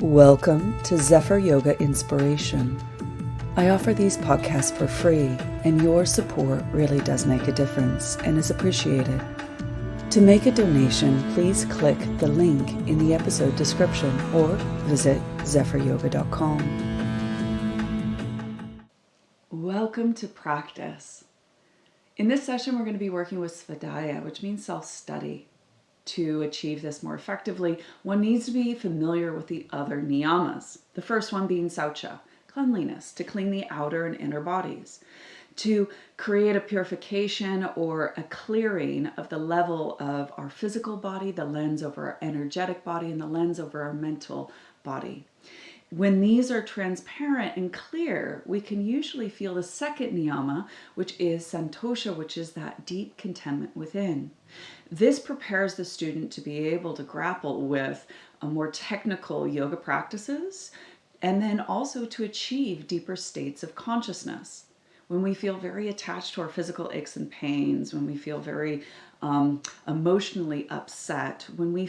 Welcome to Zephyr Yoga Inspiration. I offer these podcasts for free, and your support really does make a difference and is appreciated. To make a donation, please click the link in the episode description or visit zephyryoga.com. Welcome to practice. In this session, we're going to be working with Svadhyaya, which means self-study. To achieve this more effectively, one needs to be familiar with the other Niyamas. The first one being Saucha, cleanliness, to clean the outer and inner bodies. To create a purification or a clearing of the level of our physical body, the lens over our energetic body, and the lens over our mental body. When these are transparent and clear, we can usually feel the second niyama, which is santosha, which is that deep contentment within. This prepares the student to be able to grapple with more technical yoga practices and then also to achieve deeper states of consciousness. When we feel very attached to our physical aches and pains, when we feel very emotionally upset, when we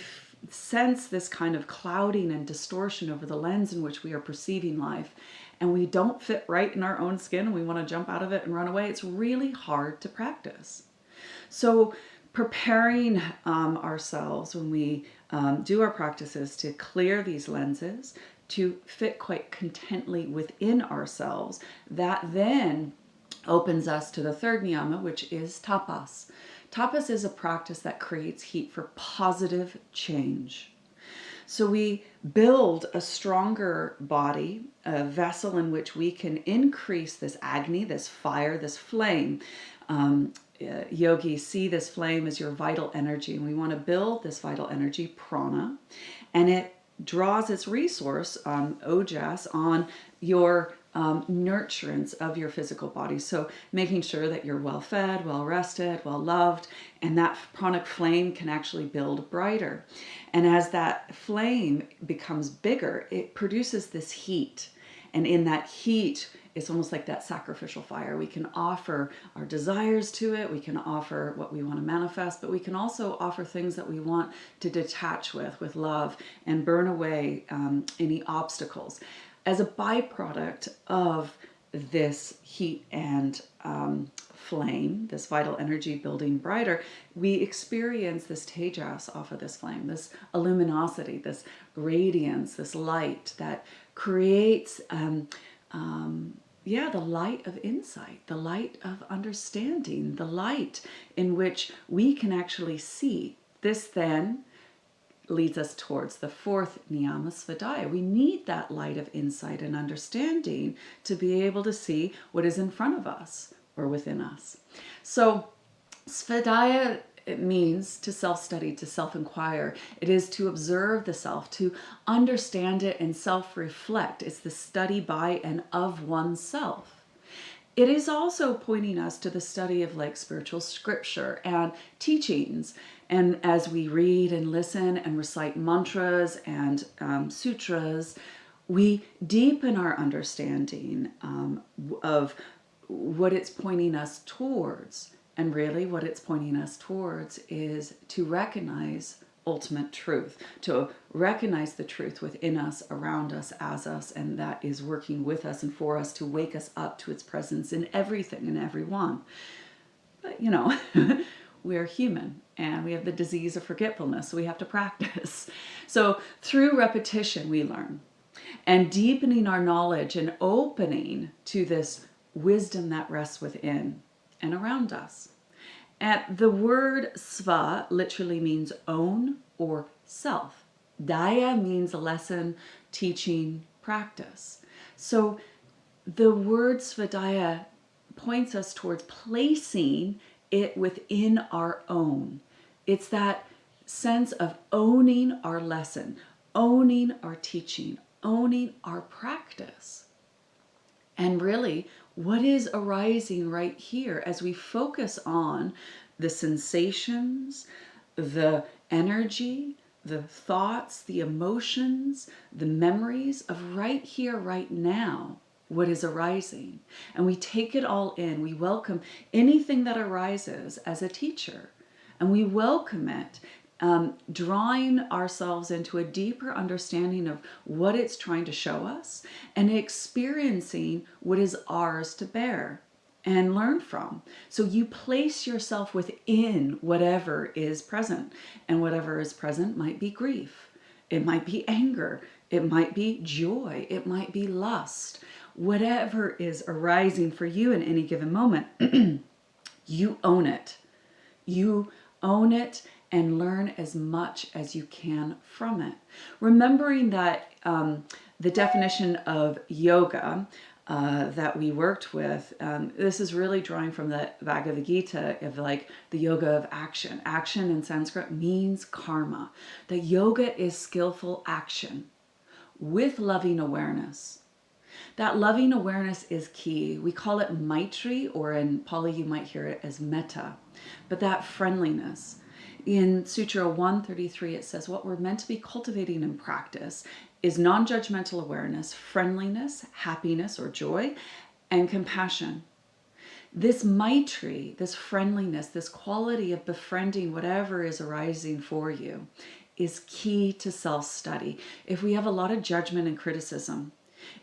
sense this kind of clouding and distortion over the lens in which we are perceiving life, and we don't fit right in our own skin and we want to jump out of it and run away, it's really hard to practice. So preparing ourselves when we do our practices to clear these lenses, to fit quite contently within ourselves, that then opens us to the third niyama, which is tapas. Tapas is a practice that creates heat for positive change. So we build a stronger body, a vessel in which we can increase this agni, this fire, this flame. Yogis see this flame as your vital energy, and we want to build this vital energy, prana, and it draws its resource, ojas, on your nurturance of your physical body. So making sure that you're well fed, well rested, well loved, and that pranic flame can actually build brighter. And as that flame becomes bigger, it produces this heat. And in that heat, it's almost like that sacrificial fire. We can offer our desires to it. We can offer what we want to manifest, but we can also offer things that we want to detach with love, and burn away any obstacles. As a byproduct of this heat and flame, this vital energy building brighter, we experience this tejas off of this flame, this luminosity, this radiance, this light that creates the light of insight, the light of understanding, the light in which we can actually see. This then leads us towards the fourth niyama, Svadhyaya. We need that light of insight and understanding to be able to see what is in front of us or within us. So Svadhyaya, it means to self-study, to self-inquire. It is to observe the self, to understand it and self-reflect. It's the study by and of oneself. It is also pointing us to the study of like spiritual scripture and teachings. And as we read and listen and recite mantras and sutras, we deepen our understanding of what it's pointing us towards. And really what it's pointing us towards is to recognize ultimate truth, to recognize the truth within us, around us, as us, and that is working with us and for us to wake us up to its presence in everything and everyone. But we're human and we have the disease of forgetfulness, so we have to practice. So through repetition we learn, and deepening our knowledge and opening to this wisdom that rests within and around us. And the word Sva literally means own or self. Dhyaya means a lesson, teaching, practice. So the word Svadhyaya points us towards placing it within our own. It's that sense of owning our lesson, owning our teaching, owning our practice. And really, what is arising right here as we focus on the sensations, the energy, the thoughts, the emotions, the memories of right here, right now, what is arising. And we take it all in. We welcome anything that arises as a teacher. And we welcome it drawing ourselves into a deeper understanding of what it's trying to show us and experiencing what is ours to bear and learn from. So you place yourself within whatever is present, and whatever is present might be grief, it might be anger, it might be joy, it might be lust. Whatever is arising for you in any given moment, you own it. You own it and learn as much as you can from it. Remembering that the definition of yoga that we worked with, this is really drawing from the Bhagavad Gita of like the yoga of action. Action in Sanskrit means karma. That yoga is skillful action with loving awareness. That loving awareness is key. We call it Maitri, or in Pali you might hear it as metta. But that friendliness. In Sutra 133 it says what we're meant to be cultivating in practice is non-judgmental awareness, friendliness, happiness or joy, and compassion. This Maitri, this friendliness, this quality of befriending whatever is arising for you is key to self-study. If we have a lot of judgment and criticism,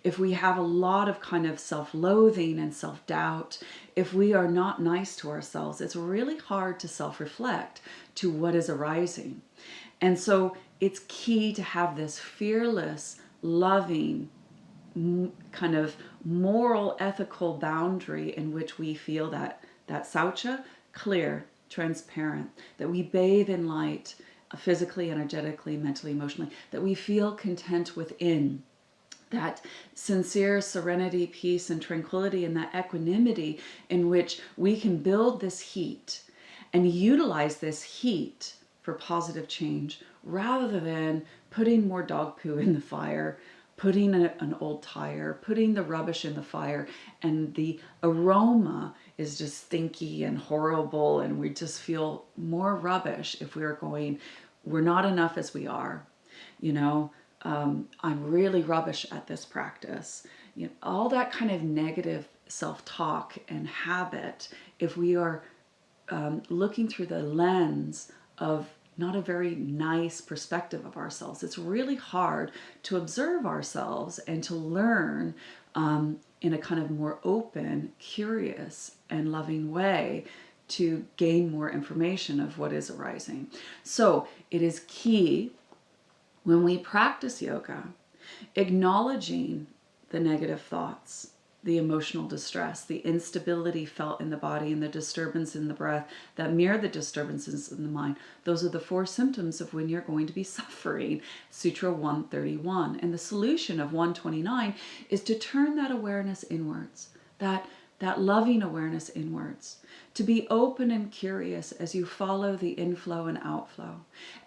if we have a lot of kind of self-loathing and self-doubt, if we are not nice to ourselves, it's really hard to self-reflect to what is arising. And so it's key to have this fearless, loving, kind of moral, ethical boundary in which we feel that saucha, clear, transparent, that we bathe in light, physically, energetically, mentally, emotionally, that we feel content within. That sincere serenity, peace, and tranquility, and that equanimity in which we can build this heat and utilize this heat for positive change rather than putting more dog poo in the fire, putting an old tire, putting the rubbish in the fire, and the aroma is just stinky and horrible, and we just feel more rubbish if we're not enough as we are, you know. I'm really rubbish at this practice. You know, all that kind of negative self-talk and habit, if we are looking through the lens of not a very nice perspective of ourselves, it's really hard to observe ourselves and to learn in a kind of more open, curious, and loving way to gain more information of what is arising. So it is key when we practice yoga, acknowledging the negative thoughts, the emotional distress, the instability felt in the body, and the disturbance in the breath that mirror the disturbances in the mind. Those are the 4 symptoms of when you're going to be suffering, Sutra 131. And the solution of 129 is to turn that awareness inwards, that loving awareness inwards, to be open and curious as you follow the inflow and outflow,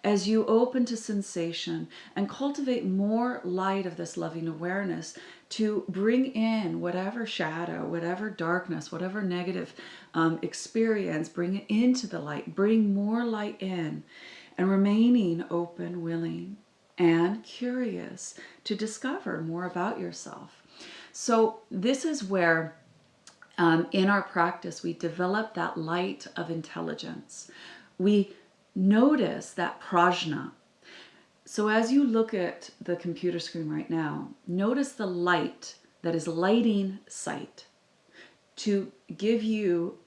as you open to sensation and cultivate more light of this loving awareness to bring in whatever shadow, whatever darkness, whatever negative experience, bring it into the light, bring more light in, and remaining open, willing, and curious to discover more about yourself. So this is where in our practice, we develop that light of intelligence. We notice that prajna. So as you look at the computer screen right now, notice the light that is lighting sight to give you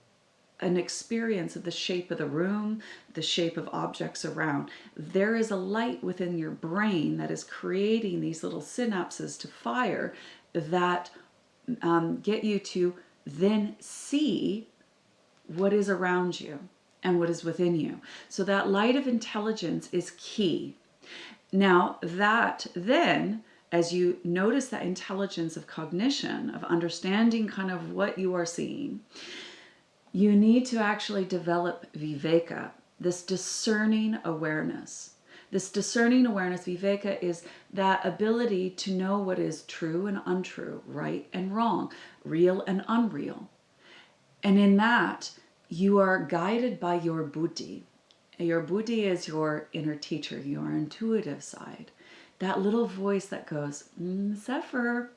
an experience of the shape of the room, the shape of objects around. There is a light within your brain that is creating these little synapses to fire that get you to then see what is around you and what is within you. So that light of intelligence is key. Now that then, as you notice that intelligence of cognition, of understanding kind of what you are seeing, you need to actually develop Vikeka, this discerning awareness. This discerning awareness, Vikeka, is that ability to know what is true and untrue, right and wrong, real and unreal. And in that, you are guided by your Buddhi. Your Buddhi is your inner teacher, your intuitive side. That little voice that goes, Zephyr,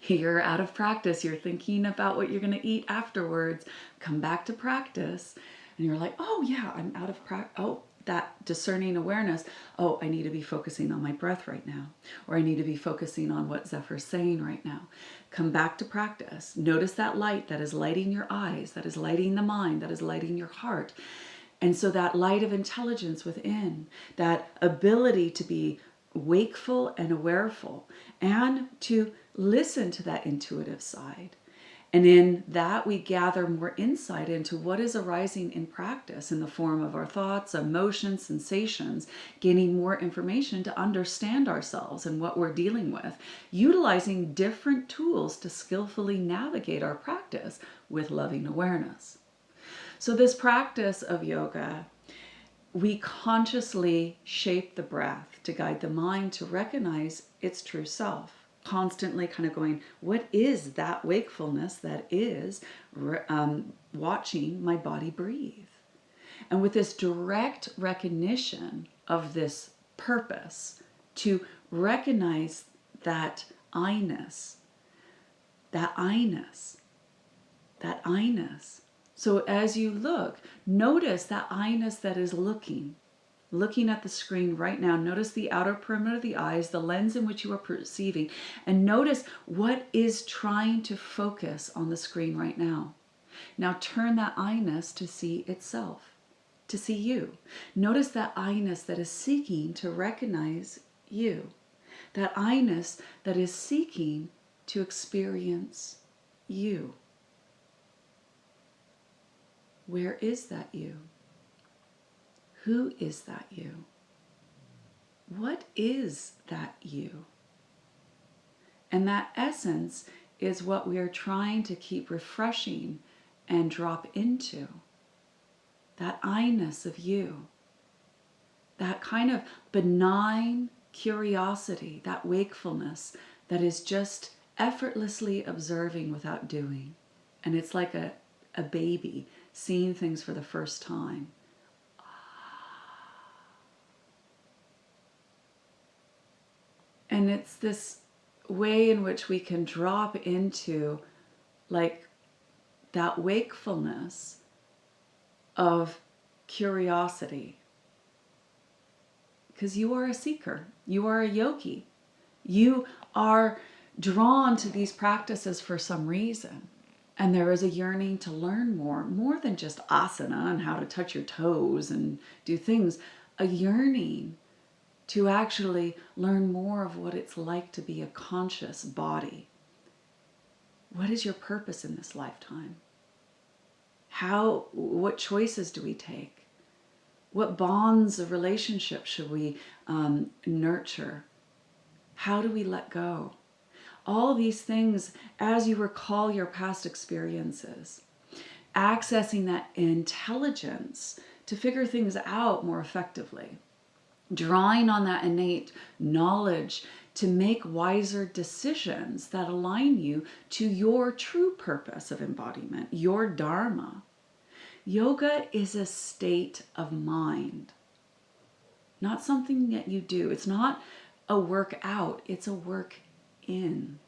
you're out of practice. You're thinking about what you're going to eat afterwards. Come back to practice. And you're like, oh yeah, I'm out of practice. Oh, that discerning awareness, oh, I need to be focusing on my breath right now, or I need to be focusing on what Zephyr's saying right now. Come back to practice. Notice that light that is lighting your eyes, that is lighting the mind, that is lighting your heart. And so that light of intelligence within, that ability to be wakeful and awareful, and to listen to that intuitive side. And in that, we gather more insight into what is arising in practice in the form of our thoughts, emotions, sensations, gaining more information to understand ourselves and what we're dealing with, utilizing different tools to skillfully navigate our practice with loving awareness. So this practice of yoga, we consciously shape the breath to guide the mind to recognize its true self. Constantly kind of going, what is that wakefulness that is watching my body breathe? And with this direct recognition of this purpose, to recognize that I-ness, that I-ness, that I-ness. So as you look, notice that I-ness that is looking at the screen right now. Notice the outer perimeter of the eyes, the lens in which you are perceiving, and notice what is trying to focus on the screen right now. Now turn that I-ness to see itself, to see you. Notice that I-ness that is seeking to recognize you, that I-ness that is seeking to experience you. Where is that you? Who is that you? What is that you? And that essence is what we are trying to keep refreshing and drop into. That I-ness of you. That kind of benign curiosity, that wakefulness that is just effortlessly observing without doing. And it's like a baby seeing things for the first time. And it's this way in which we can drop into like that wakefulness of curiosity. Because you are a seeker. You are a yogi. You are drawn to these practices for some reason. And there is a yearning to learn more than just asana and how to touch your toes and do things. A yearning to actually learn more of what it's like to be a conscious body. What is your purpose in this lifetime? What choices do we take? What bonds of relationship should we nurture? How do we let go? All these things as you recall your past experiences, accessing that intelligence to figure things out more effectively. Drawing on that innate knowledge to make wiser decisions that align you to your true purpose of embodiment, your dharma. Yoga is a state of mind, not something that you do. It's not a workout, it's a work in.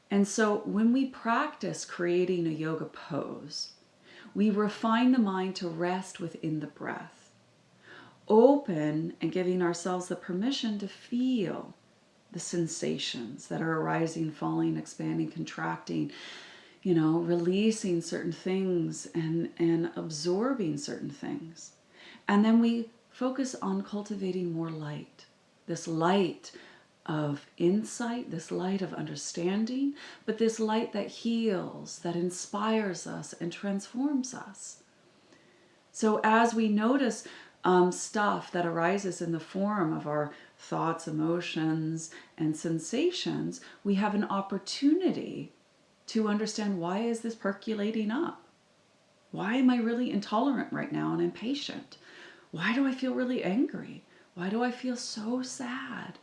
And so when we practice creating a yoga pose, we refine the mind to rest within the breath. Open and giving ourselves the permission to feel the sensations that are arising, falling, expanding, contracting, releasing certain things and absorbing certain things. And then we focus on cultivating more light, this light of insight, this light of understanding, but this light that heals, that inspires us and transforms us. So as we notice stuff that arises in the form of our thoughts, emotions, and sensations, we have an opportunity to understand, why is this percolating up? Why am I really intolerant right now and impatient? Why do I feel really angry? Why do I feel so sad?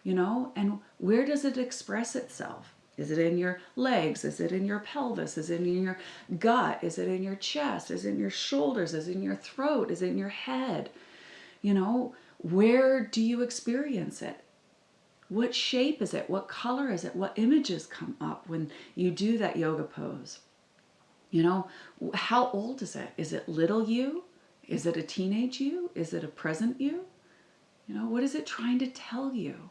And where does it express itself? Is it in your legs? Is it in your pelvis? Is it in your gut? Is it in your chest? Is it in your shoulders? Is it in your throat? Is it in your head? Where do you experience it? What shape is it? What color is it? What images come up when you do that yoga pose? How old is it? Is it little you? Is it a teenage you? Is it a present you? What is it trying to tell you?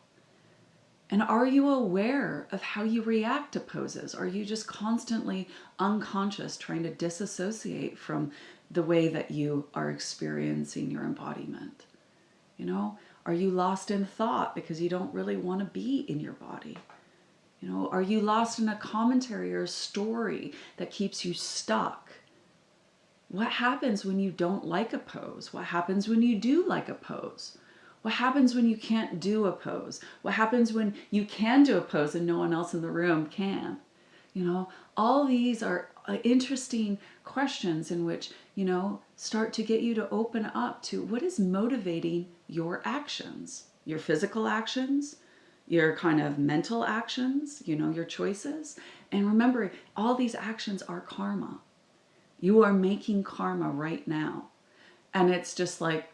And are you aware of how you react to poses? Are you just constantly unconscious, trying to disassociate from the way that you are experiencing your embodiment? Are you lost in thought because you don't really want to be in your body? Are you lost in a commentary or a story that keeps you stuck? What happens when you don't like a pose? What happens when you do like a pose? What happens when you can't do a pose? What happens when you can do a pose and no one else in the room can? All these are interesting questions in which, start to get you to open up to what is motivating your actions, your physical actions, your kind of mental actions, your choices. And remember, all these actions are karma. You are making karma right now. And it's just like,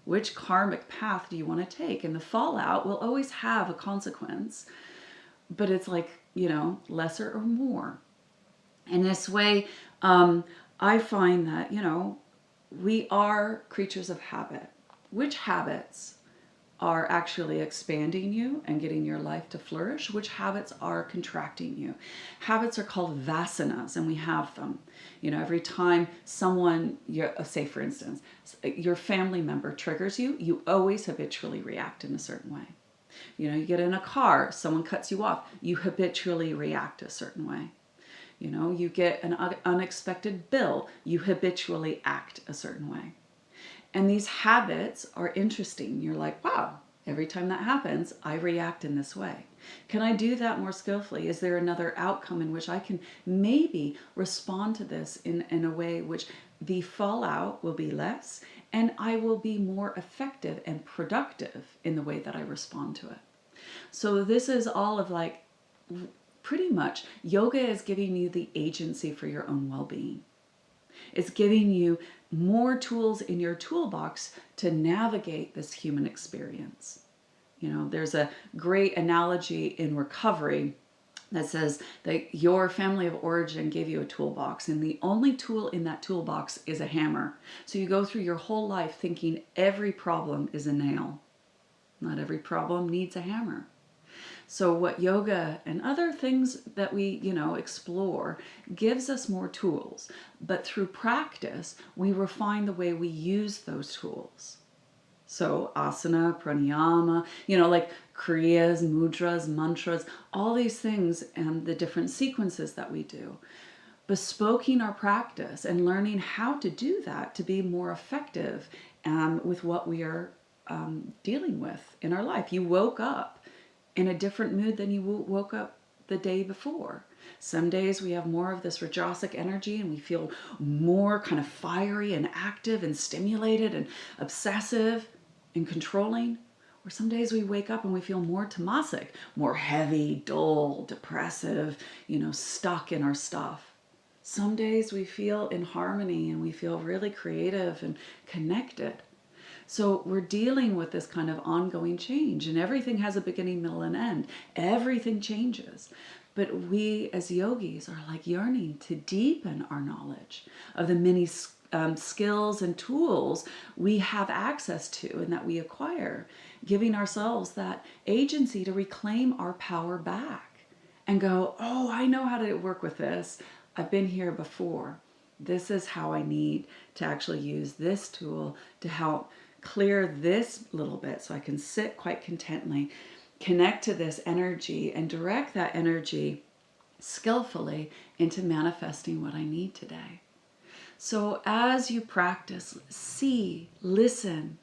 which karmic path do you want to take? And the fallout will always have a consequence, but it's like, lesser or more. In this way, I find that, we are creatures of habit. Which habits are actually expanding you and getting your life to flourish? Which habits are contracting you? Habits are called vasanas, and we have them. Every time someone, say for instance, your family member triggers you, you always habitually react in a certain way. You get in a car, someone cuts you off, you habitually react a certain way. You get an unexpected bill, you habitually act a certain way. And these habits are interesting. You're like, wow, every time that happens, I react in this way. Can I do that more skillfully? Is there another outcome in which I can maybe respond to this in a way which the fallout will be less and I will be more effective and productive in the way that I respond to it? So this is all of like, pretty much, yoga is giving you the agency for your own well-being. It's giving you more tools in your toolbox to navigate this human experience. There's a great analogy in recovery that says that your family of origin gave you a toolbox, and the only tool in that toolbox is a hammer. So you go through your whole life thinking every problem is a nail. Not every problem needs a hammer. So what yoga and other things that we, explore gives us more tools. But through practice, we refine the way we use those tools. So asana, pranayama, like kriyas, mudras, mantras, all these things and the different sequences that we do. Bespoking our practice and learning how to do that to be more effective with what we are dealing with in our life. You woke up in a different mood than you woke up the day before. Some days we have more of this rajasic energy and we feel more kind of fiery and active and stimulated and obsessive and controlling. Or some days we wake up and we feel more tamasic, more heavy, dull, depressive, stuck in our stuff. Some days we feel in harmony and we feel really creative and connected. So we're dealing with this kind of ongoing change, and everything has a beginning, middle, and end. Everything changes. But we as yogis are like yearning to deepen our knowledge of the many skills and tools we have access to and that we acquire, giving ourselves that agency to reclaim our power back and go, oh, I know how to work with this. I've been here before. This is how I need to actually use this tool to help clear this little bit so I can sit quite contently, connect to this energy and direct that energy skillfully into manifesting what I need today. So as you practice, see, listen,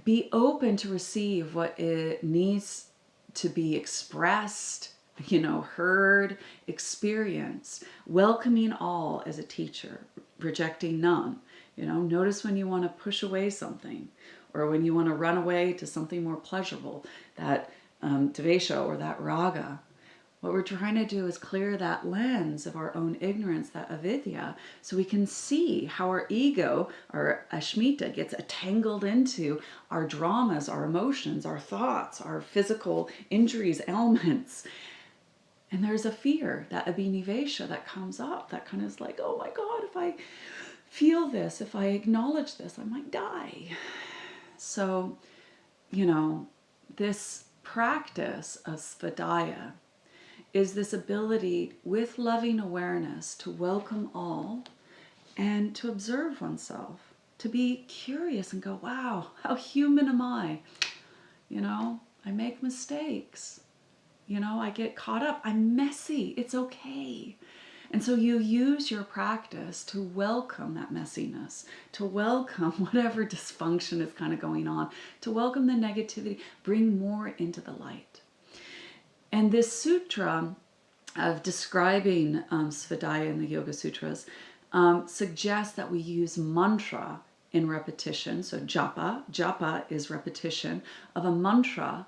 be open to receive what it needs to be expressed, heard, experienced, welcoming all as a teacher, rejecting none. Notice when you want to push away something or when you want to run away to something more pleasurable, that dvesha or that raga. What we're trying to do is clear that lens of our own ignorance, that avidya, so we can see how our ego, our ashmita, gets tangled into our dramas, our emotions, our thoughts, our physical injuries, ailments. And there's a fear, that abhinivesha that comes up, that kind of is like, oh my God, if I feel this, if I acknowledge this, I might die. So, this practice of Svadhyaya is this ability with loving awareness to welcome all and to observe oneself, to be curious and go, wow, how human am I? I make mistakes. I get caught up. I'm messy. It's okay. And so you use your practice to welcome that messiness, to welcome whatever dysfunction is kind of going on, to welcome the negativity, bring more into the light. And this sutra of describing Svadhyaya in the Yoga Sutras suggests that we use mantra in repetition. So japa is repetition of a mantra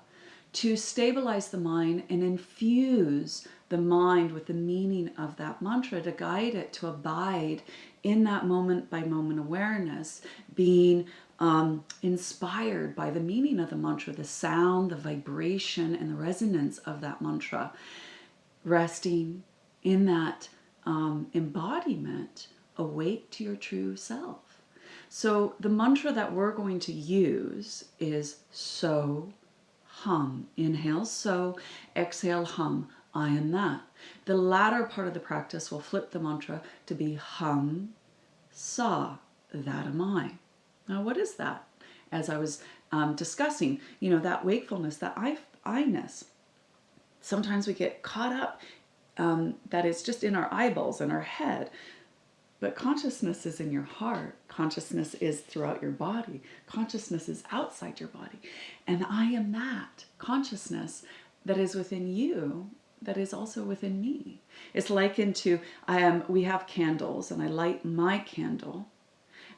to stabilize the mind and infuse the mind with the meaning of that mantra, to guide it to abide in that moment by moment awareness, being inspired by the meaning of the mantra, the sound, the vibration, and the resonance of that mantra, resting in that embodiment, awake to your true self. So the mantra that we're going to use is so, hum. Inhale, so. Exhale, hum. I am that. The latter part of the practice will flip the mantra to be hum, sa. That am I. Now, what is that? As I was discussing, that wakefulness, that I-ness. Sometimes we get caught up that it's just in our eyeballs, in our head. But consciousness is in your heart. Consciousness is throughout your body. Consciousness is outside your body. And I am that consciousness that is within you, that is also within me. It's likened to, we have candles, and I light my candle,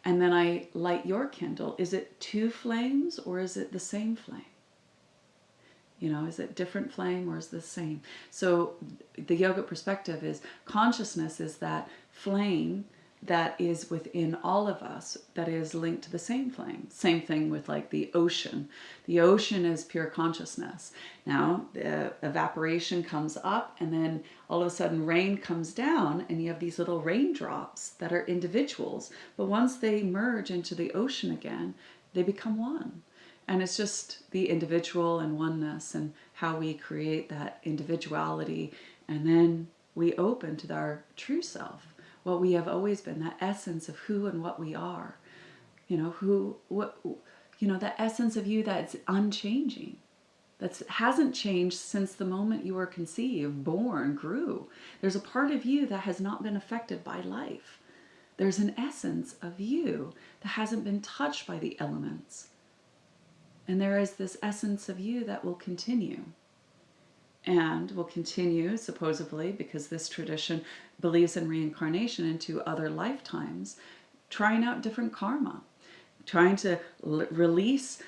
and then I light your candle. Is it two flames, or is it the same flame? Is it different flame, or is it the same? So the yoga perspective is consciousness is that flame that is within all of us, that is linked to the same flame. Same thing with like the ocean. The ocean is pure consciousness. Now the evaporation comes up, and then all of a sudden rain comes down, and you have these little raindrops that are individuals. But once they merge into the ocean again, they become one. And it's just the individual and oneness, and how we create that individuality, and then we open to our true self, what we have always been, that essence of who and what we are. That essence of you that's unchanging, that hasn't changed since the moment you were conceived, born, grew. There's a part of you that has not been affected by life. There's an essence of you that hasn't been touched by the elements. And there is this essence of you that will continue. And will continue, supposedly, because this tradition believes in reincarnation into other lifetimes, trying out different karma, trying to release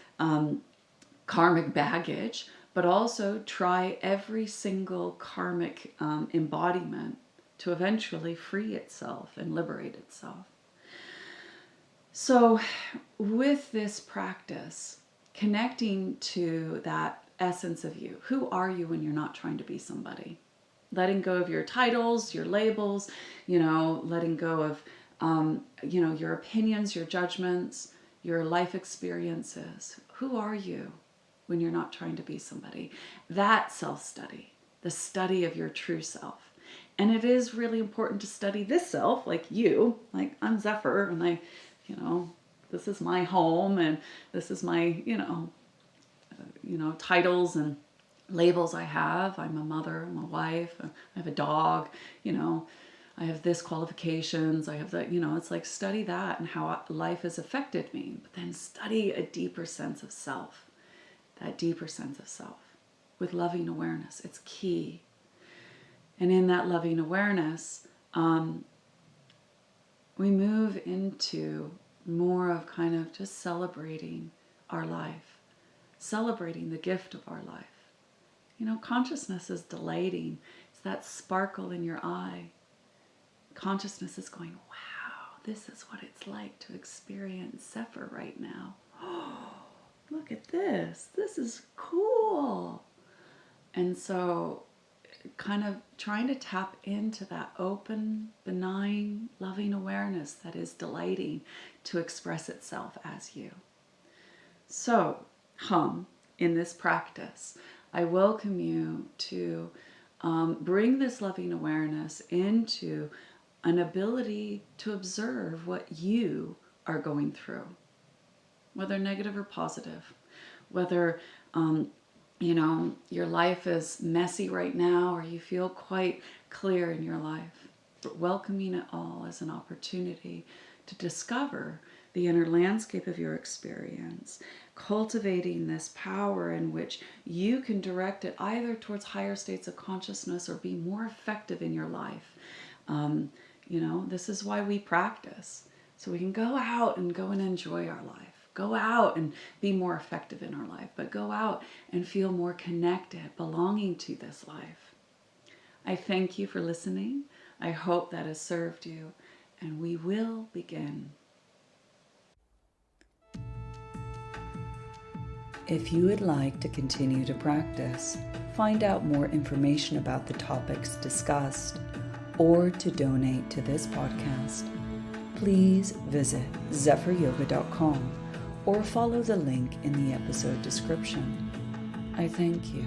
karmic baggage, but also try every single karmic embodiment to eventually free itself and liberate itself. So with this practice, connecting to that essence of you. Who are you when you're not trying to be somebody? Letting go of your titles, your labels, letting go of, your opinions, your judgments, your life experiences. Who are you when you're not trying to be somebody? That self-study, the study of your true self. And it is really important to study this self, like you, like I'm Zephyr, and this is my home, and this is my, titles and labels I have. I'm a mother, I'm a wife, I have a dog, I have this qualifications, I have that, it's like study that and how life has affected me, but then study a deeper sense of self, that deeper sense of self with loving awareness. It's key. And in that loving awareness, we move into more of kind of just celebrating our life, celebrating the gift of our life. Consciousness is delighting. It's that sparkle in your eye. Consciousness is going, wow, this is what it's like to experience Zephyr right now. Oh, look at this. This is cool. And so kind of trying to tap into that open, benign, loving awareness that is delighting to express itself as you. So, in this practice, I welcome you to bring this loving awareness into an ability to observe what you are going through, whether negative or positive, whether your life is messy right now or you feel quite clear in your life, but welcoming it all as an opportunity to discover the inner landscape of your experience, cultivating this power in which you can direct it either towards higher states of consciousness or be more effective in your life. This is why we practice, so we can go out and enjoy our life. Go out and be more effective in our life, but go out and feel more connected, belonging to this life. I thank you for listening. I hope that has served you, and we will begin. If you would like to continue to practice, find out more information about the topics discussed, or to donate to this podcast, please visit zephyryoga.com or follow the link in the episode description. I thank you.